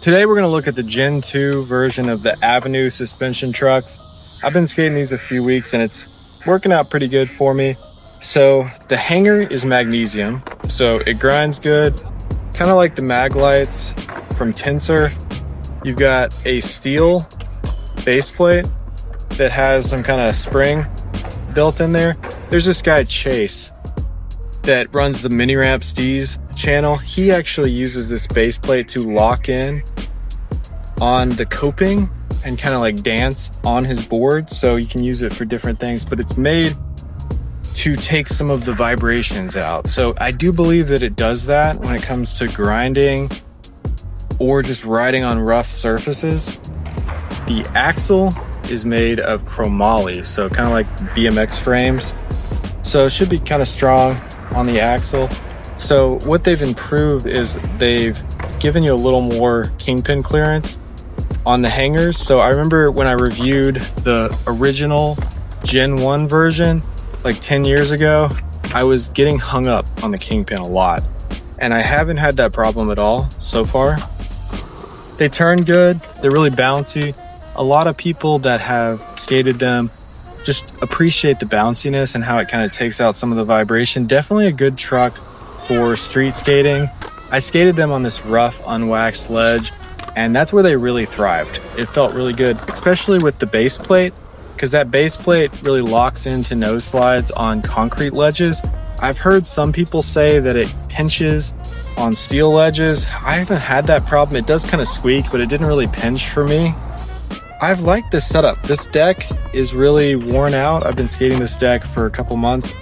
Today we're going to look at the Gen 2 version of the Avenue suspension trucks. I've been skating these a few weeks and it's working out pretty good for me. So the hanger is magnesium, so it grinds good, kind of like the mag lights from Tensor. You've got a steel base plate that has some kind of spring built in there. There's this guy Chase that runs the Mini Ramp Steez channel. He actually uses this base plate to lock in on the coping and kind of like dance on his board, so you can use it for different things, but it's made to take some of the vibrations out. So I do believe that it does that when it comes to grinding or just riding on rough surfaces. The axle is made of chromoly, so kind of like BMX frames, so it should be kind of strong on the axle. So what they've improved is they've given you a little more kingpin clearance on the hangers. So I remember when I reviewed the original Gen 1 version like 10 years ago, I was getting hung up on the kingpin a lot, and I haven't had that problem at all so far. They turn good, they're really bouncy. A lot of people that have skated them just appreciate the bounciness and how it kind of takes out some of the vibration. Definitely a good truck for street skating. I skated them on this rough, unwaxed ledge, and that's where they really thrived. It felt really good, especially with the base plate, because that base plate really locks into nose slides on concrete ledges. I've heard some people say that it pinches on steel ledges. I haven't had that problem. It does kind of squeak, but it didn't really pinch for me. I've liked this setup. This deck is really worn out. I've been skating this deck for a couple months,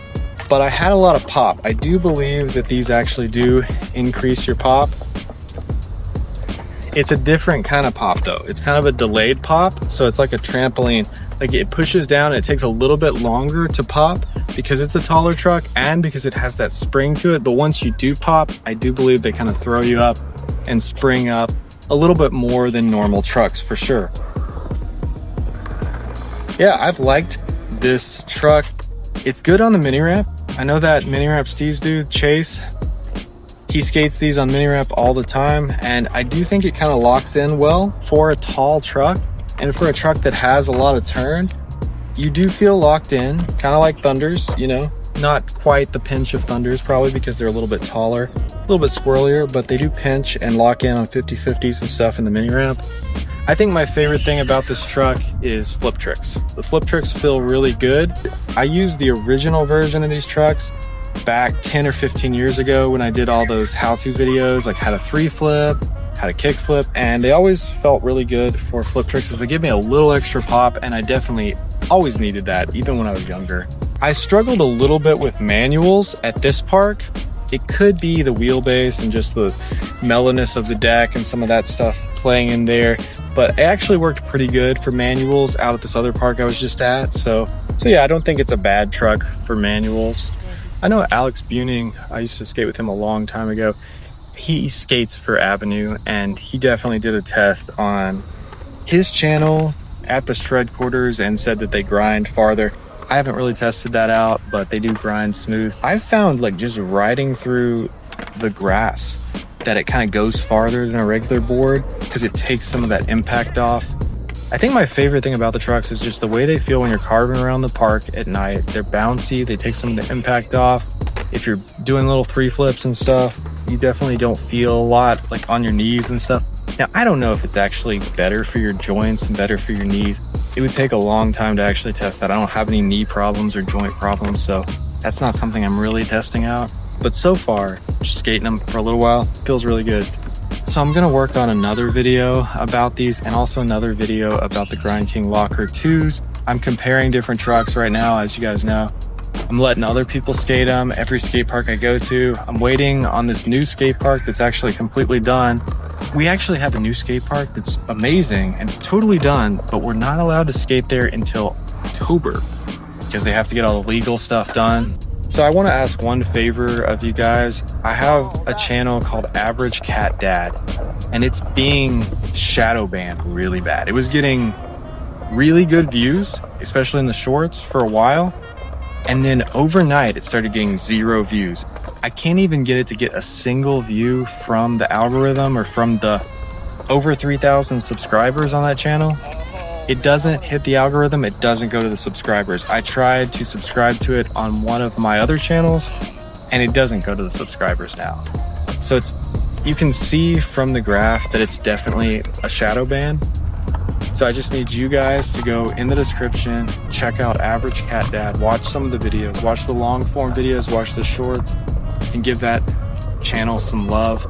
but I had a lot of pop. I do believe that these actually do increase your pop. It's a different kind of pop though. It's kind of a delayed pop, so it's like a trampoline. Like it pushes down and it takes a little bit longer to pop because it's a taller truck and because it has that spring to it. But once you do pop, I do believe they kind of throw you up and spring up a little bit more than normal trucks for sure. Yeah, I've liked this truck. It's good on the mini ramp. I know that Mini Ramp Steez dude, Chase, he skates these on mini ramp all the time, and I do think it kind of locks in well for a tall truck. And for a truck that has a lot of turn, you do feel locked in, kind of like Thunders, you know, not quite the pinch of Thunders probably because they're a little bit taller, a little bit squirrelier, but they do pinch and lock in on 50/50s and stuff in the mini ramp. I think my favorite thing about this truck is flip tricks. The flip tricks feel really good. I used the original version of these trucks back 10 or 15 years ago when I did all those how-to videos, like how to 3-flip, how to kick flip, and they always felt really good for flip tricks because they give me a little extra pop, and I definitely always needed that even when I was younger. I struggled a little bit with manuals at this park. It could be the wheelbase and just the mellowness of the deck and some of that stuff playing in there, but it actually worked pretty good for manuals out at this other park I was just at. So yeah, I don't think it's a bad truck for manuals. I know Alex Buning, I used to skate with him a long time ago. He skates for Avenue, and he definitely did a test on his channel at the shred quarters and said that they grind farther. I haven't really tested that out, but they do grind smooth. I've found like just riding through the grass that it kind of goes farther than a regular board because it takes some of that impact off. I think my favorite thing about the trucks is just the way they feel when you're carving around the park at night. They're bouncy, they take some of the impact off. If you're doing little 3-flips and stuff, you definitely don't feel a lot like on your knees and stuff. Now, I don't know if it's actually better for your joints and better for your knees. It would take a long time to actually test that. I don't have any knee problems or joint problems, so that's not something I'm really testing out. But so far, just skating them for a little while feels really good. So I'm gonna work on another video about these and also another video about the Grind King Locker 2s. I'm comparing different trucks right now, as you guys know. I'm letting other people skate them every skate park I go to. I'm waiting on this new skate park that's actually completely done. We actually have a new skate park that's amazing and it's totally done, but we're not allowed to skate there until October because they have to get all the legal stuff done. So I want to ask one favor of you guys. I have a channel called Average Cat Dad, and it's being shadow banned really bad. It was getting really good views, especially in the shorts for a while. And then overnight, it started getting 0 views. I can't even get it to get a single view from the algorithm or from the over 3,000 subscribers on that channel. It doesn't hit the algorithm, it doesn't go to the subscribers. I tried to subscribe to it on one of my other channels and it doesn't go to the subscribers now. So you can see from the graph that it's definitely a shadow ban. So I just need you guys to go in the description, check out Average Cat Dad, watch some of the videos, watch the long form videos, watch the shorts, and give that channel some love.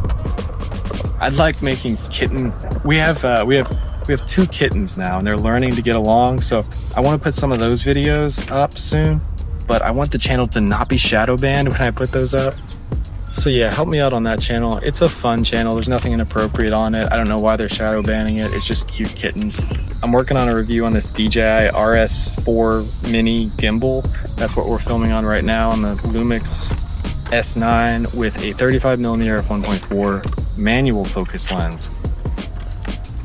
I'd like making kitten. We have 2 kittens now and they're learning to get along. So I want to put some of those videos up soon, but I want the channel to not be shadow banned when I put those up. So yeah, help me out on that channel. It's a fun channel. There's nothing inappropriate on it. I don't know why they're shadow banning it. It's just cute kittens. I'm working on a review on this DJI RS4 mini gimbal. That's what we're filming on right now on the Lumix S9 with a 35mm f1.4 manual focus lens.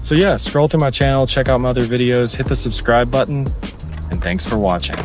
So yeah, scroll through my channel, check out my other videos, hit the subscribe button, and thanks for watching.